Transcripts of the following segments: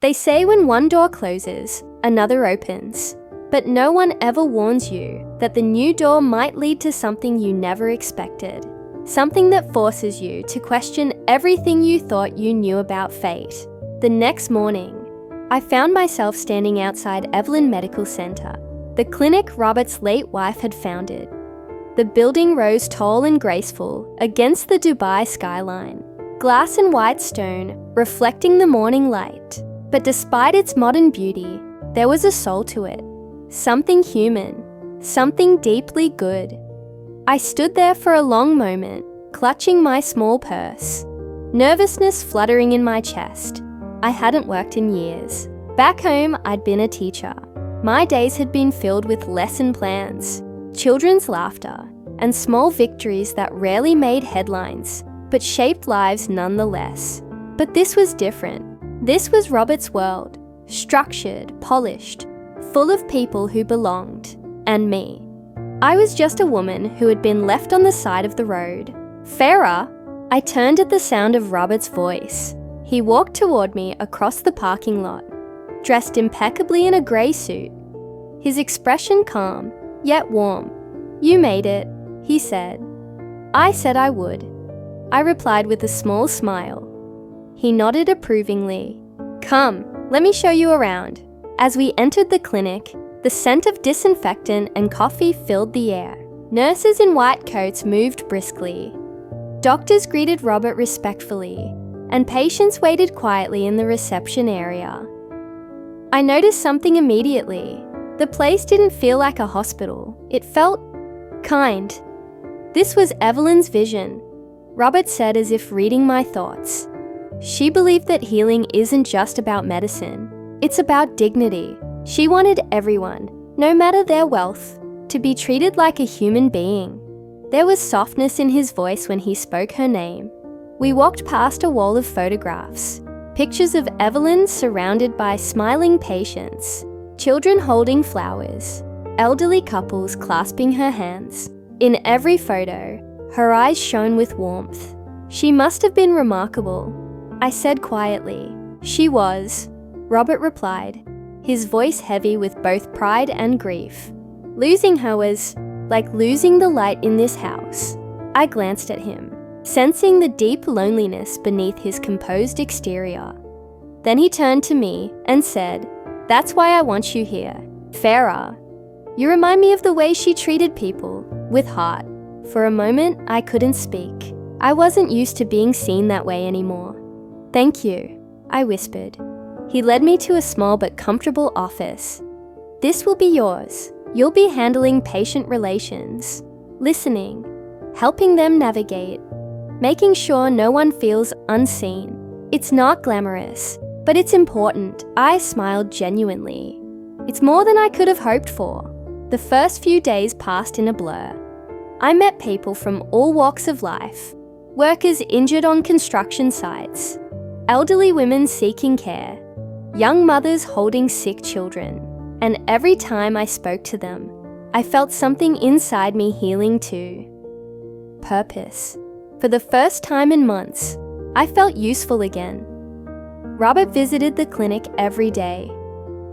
They say when one door closes, another opens. But no one ever warns you that the new door might lead to something you never expected. Something that forces you to question everything you thought you knew about fate. The next morning, I found myself standing outside Evelyn Medical Center, the clinic Robert's late wife had founded. The building rose tall and graceful against the Dubai skyline, glass and white stone reflecting the morning light. But despite its modern beauty, there was a soul to it. Something human, something deeply good. I stood there for a long moment, clutching my small purse, nervousness fluttering in my chest. I hadn't worked in years. Back home, I'd been a teacher. My days had been filled with lesson plans, children's laughter, and small victories that rarely made headlines, but shaped lives nonetheless. But this was different. This was Robert's world, structured, polished, full of people who belonged, and me. I was just a woman who had been left on the side of the road. Farah! I turned at the sound of Robert's voice. He walked toward me across the parking lot, dressed impeccably in a grey suit. His expression calm, yet warm. "You made it," he said. I said I would. I replied with a small smile. He nodded approvingly. "Come, let me show you around." As we entered the clinic, the scent of disinfectant and coffee filled the air. Nurses in white coats moved briskly. Doctors greeted Robert respectfully, and patients waited quietly in the reception area. I noticed something immediately. The place didn't feel like a hospital. It felt kind. This was Evelyn's vision, Robert said as if reading my thoughts. She believed that healing isn't just about medicine. It's about dignity. She wanted everyone, no matter their wealth, to be treated like a human being. There was softness in his voice when he spoke her name. We walked past a wall of photographs, pictures of Evelyn surrounded by smiling patients, children holding flowers, elderly couples clasping her hands. In every photo, her eyes shone with warmth. She must have been remarkable, I said quietly. She was, Robert replied, his voice heavy with both pride and grief. Losing her was like losing the light in this house. I glanced at him, sensing the deep loneliness beneath his composed exterior. Then he turned to me and said, "That's why I want you here, Farah. You remind me of the way she treated people, with heart." For a moment, I couldn't speak. I wasn't used to being seen that way anymore. "Thank you," I whispered. He led me to a small but comfortable office. "This will be yours. You'll be handling patient relations, listening, helping them navigate, making sure no one feels unseen. It's not glamorous, but it's important." I smiled genuinely. "It's more than I could have hoped for." The first few days passed in a blur. I met people from all walks of life, workers injured on construction sites, elderly women seeking care, young mothers holding sick children, and every time I spoke to them, I felt something inside me healing too. Purpose. For the first time in months, I felt useful again. Robert visited the clinic every day.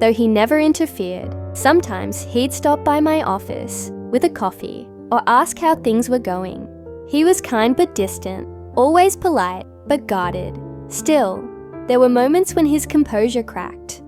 Though he never interfered, sometimes he'd stop by my office with a coffee or ask how things were going. He was kind but distant, always polite but guarded. Still, there were moments when his composure cracked,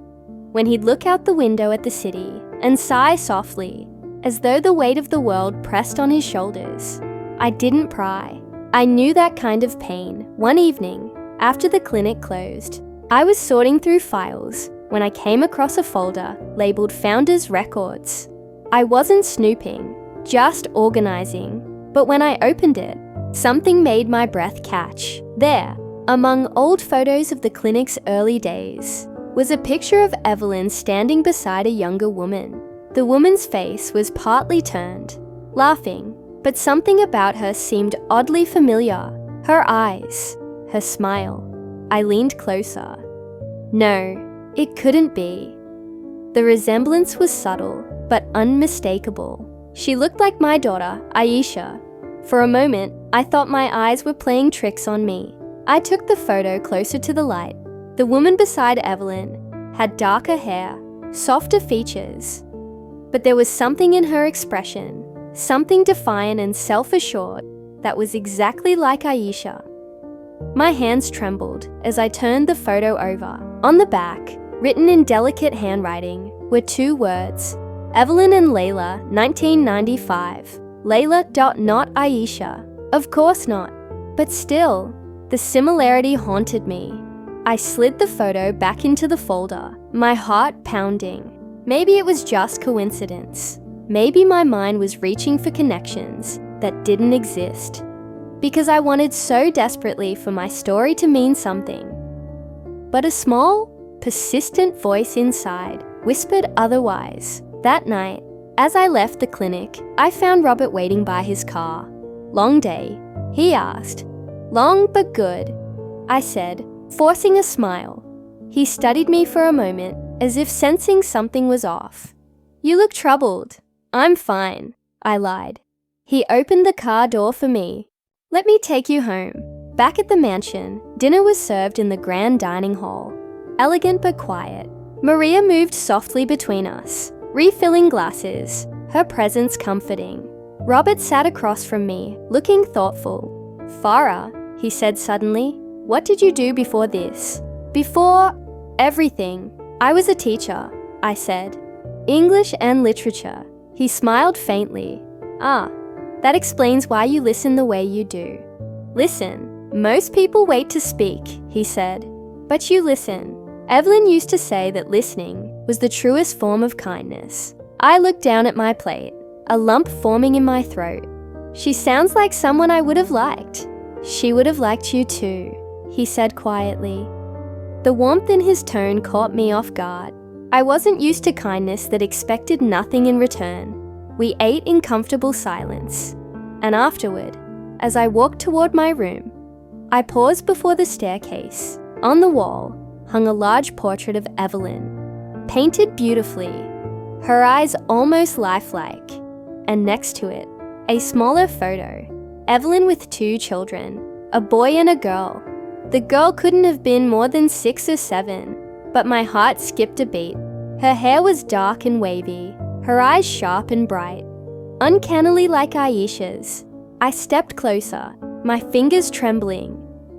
when he'd look out the window at the city and sigh softly, as though the weight of the world pressed on his shoulders. I didn't pry. I knew that kind of pain. One evening, after the clinic closed, I was sorting through files when I came across a folder labeled Founders Records. I wasn't snooping, just organizing, but when I opened it, something made my breath catch. There, among old photos of the clinic's early days, was a picture of Evelyn standing beside a younger woman. The woman's face was partly turned, laughing, but something about her seemed oddly familiar. Her eyes, her smile. I leaned closer. No, it couldn't be. The resemblance was subtle, but unmistakable. She looked like my daughter, Aisha. For a moment, I thought my eyes were playing tricks on me. I took the photo closer to the light. The woman beside Evelyn had darker hair, softer features. But there was something in her expression, something defiant and self-assured, that was exactly like Aisha. My hands trembled as I turned the photo over. On the back, written in delicate handwriting, were 2 words: Evelyn and Layla, 1995. Layla. Not Aisha. Of course not. But still, the similarity haunted me. I slid the photo back into the folder, my heart pounding. Maybe it was just coincidence. Maybe my mind was reaching for connections that didn't exist. Because I wanted so desperately for my story to mean something. But a small, persistent voice inside whispered otherwise. That night, as I left the clinic, I found Robert waiting by his car. "Long day?" he asked. "Long but good," I said, forcing a smile. He studied me for a moment, as if sensing something was off. "You look troubled." "I'm fine," I lied. He opened the car door for me. "Let me take you home." Back at the mansion, dinner was served in the grand dining hall. Elegant but quiet. Maria moved softly between us, refilling glasses, her presence comforting. Robert sat across from me, looking thoughtful. "Farah," he said suddenly, "what did you do before this?" "Before everything. I was a teacher," I said. "English and literature." He smiled faintly. "Ah, that explains why you listen the way you do." "Listen. Most people wait to speak," he said. "But you listen." Evelyn used to say that listening was the truest form of kindness. I looked down at my plate, a lump forming in my throat. "She sounds like someone I would have liked." "She would have liked you too," he said quietly. The warmth in his tone caught me off guard. I wasn't used to kindness that expected nothing in return. We ate in comfortable silence. And afterward, as I walked toward my room, I paused before the staircase. On the wall hung a large portrait of Evelyn, painted beautifully, her eyes almost lifelike, and next to it, a smaller photo, Evelyn with 2 children, a boy and a girl. The girl couldn't have been more than 6 or 7, but my heart skipped a beat. Her hair was dark and wavy, her eyes sharp and bright, uncannily like Aisha's. I stepped closer, my fingers trembling.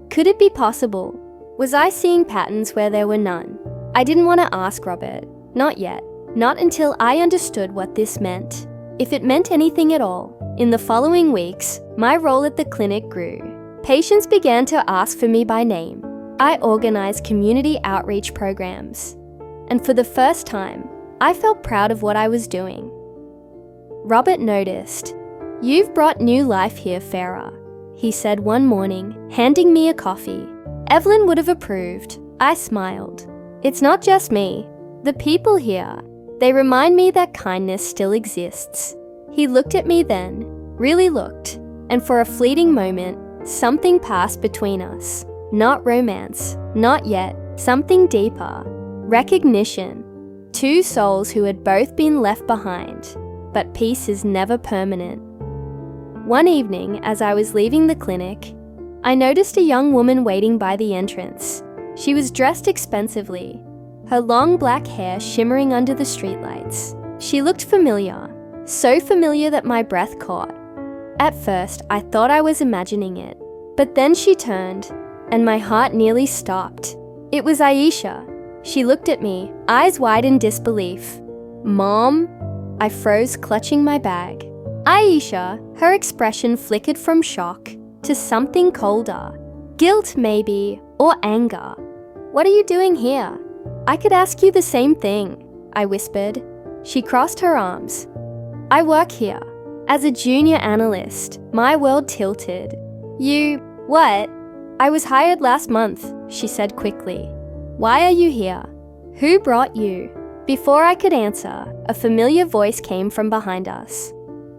Could it be possible? Was I seeing patterns where there were none? I didn't want to ask Robert, not yet, not until I understood what this meant. If it meant anything at all. In the following weeks, my role at the clinic grew. Patients began to ask for me by name. I organized community outreach programs. And for the first time, I felt proud of what I was doing. Robert noticed. "You've brought new life here, Farah," he said one morning, handing me a coffee. Evelyn would have approved. I smiled. "It's not just me. The people here, they remind me that kindness still exists." He looked at me then, really looked, and for a fleeting moment, something passed between us. Not romance, not yet, something deeper. Recognition. 2 souls who had both been left behind, but peace is never permanent. One evening, as I was leaving the clinic, I noticed a young woman waiting by the entrance. She was dressed expensively, her long black hair shimmering under the streetlights. She looked familiar, so familiar that my breath caught. At first, I thought I was imagining it, but then she turned, and my heart nearly stopped. It was Aisha. She looked at me, eyes wide in disbelief. "Mom?" I froze, clutching my bag. Aisha, her expression flickered from shock to something colder. Guilt, maybe, or anger. "What are you doing here?" "I could ask you the same thing," I whispered. She crossed her arms. "I work here. As a junior analyst." My world tilted. "You, what?" "I was hired last month," she said quickly. "Why are you here? Who brought you?" Before I could answer, a familiar voice came from behind us.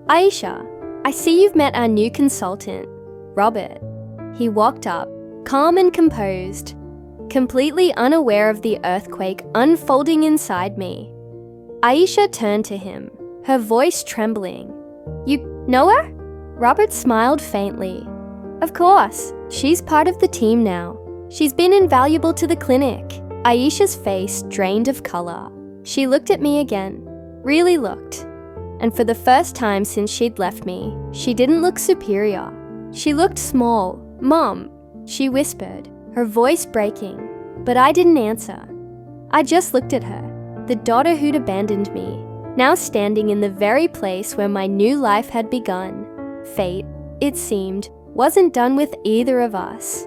"Aisha, I see you've met our new consultant, Robert." He walked up, calm and composed, completely unaware of the earthquake unfolding inside me. Aisha turned to him, her voice trembling. "You know her?" Robert smiled faintly. "Of course, she's part of the team now. She's been invaluable to the clinic." Aisha's face drained of color. She looked at me again, really looked. And for the first time since she'd left me, she didn't look superior. She looked small. "Mom," she whispered, her voice breaking. But I didn't answer. I just looked at her, the daughter who'd abandoned me, now standing in the very place where my new life had begun. Fate, it seemed, wasn't done with either of us.